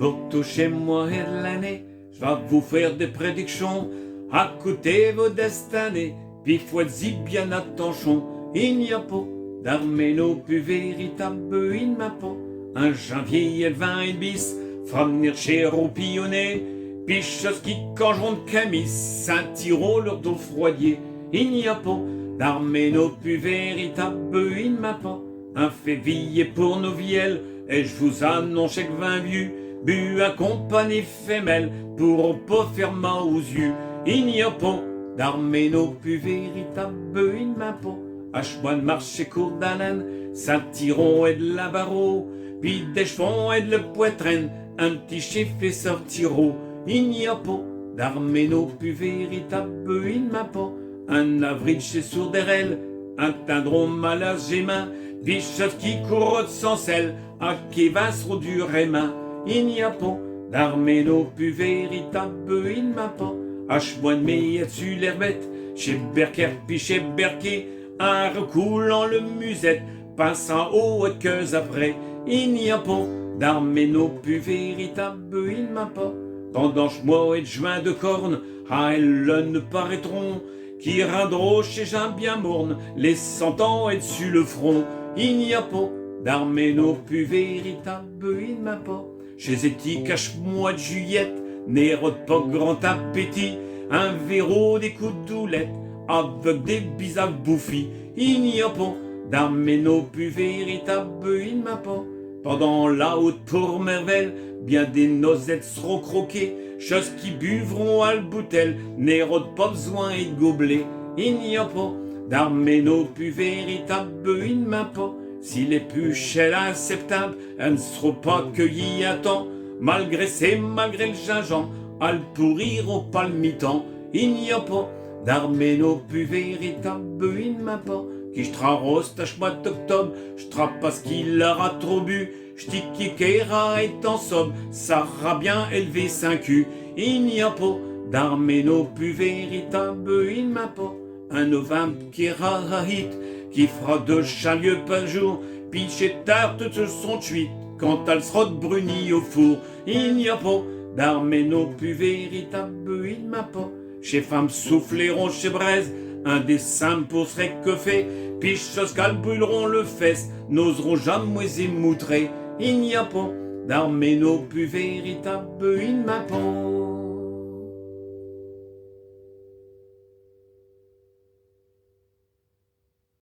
Pour toucher moi et l'année, je vais vous faire des prédictions. Écoutez vos destinées, puis faites-y bien attention. Il n'y a pas d'armée non plus véritable, il m'a pas. Un janvier et le 20 bis, fera venir chez Roupillonnet. Puis chose qui cangeront de camis, sentiront leur dos froidier. Il n'y a pas d'armée non plus véritable, il m'a pas. Un février pour nos vielles, et je vous annonce chaque 20 vieux, bu à compagnie femelle, pour pas faire mal aux yeux. Il n'y a pas d'armée non plus véritable, il m'a pas. À chemin de marché court d'haleine, Saint-Tiron et de la barreau, puis des chevaux et de le poitrine, un petit chiffre et sortiro. Il n'y a pas d'armée non plus véritable, il m'a pas. Un avril chez Sourderel, un tindrome à la gémin, des choses qui courent sans sel, à qui va sur du rémin. Il n'y a pas d'armée non plus véritable, il m'a pas. À chemin de mai sur l'herbette, chez Berker puis chez Berquet, un recoulant le musette, passant haut que après. Il n'y a pas d'armée non plus véritable, il m'a pas. Pendant mois et de juin de corne, à elles ne paraîtront, qui rendront chez Jean bien morne, les 100 ans et dessus le front. Il n'y a pas d'armée non plus véritable, il m'a pas. Chez Zeti cache mois de juillet, n'érode pas grand appétit, un verrou des coups de doulette, avec des bizarres bouffis. Il n'y a pas d'armée non plus véritable, il m'a pas. Pendant la haute pour merveille, bien des nosettes seront croquées, choses qui buvront à bouteille, n'érode pas besoin et de gobelet. Il n'y a pas d'armée non plus véritable, il m'a pas. Si les puches est acceptable, elles ne seront pas cueillies à temps, malgré le gingembre, à le pourrir au palmitan. Il n'y a pas d'armée non plus véritable, il m'a pas. Qui je roste à mois d'octobre, je trappe parce qu'il aura trop bu, je dis qu'Ikera est en somme, ça aura bien élevé 5 culs. Il n'y a pas d'armée non plus véritable, il m'a pas. Un novembre qui ira hit, qui fera 2 chalieux par jour, puis chez tarte sur son tuit, quand elle sera de brunie au four. Il n'y a pas d'armée non plus véritable, il m'a pas. Chez femmes souffleront chez braise, un dessin pour se récoffer, puis choses qu'elles brûleront le fesse, n'oseront jamais émoutrer. Il n'y a pas d'armée non plus véritable, il m'a pas.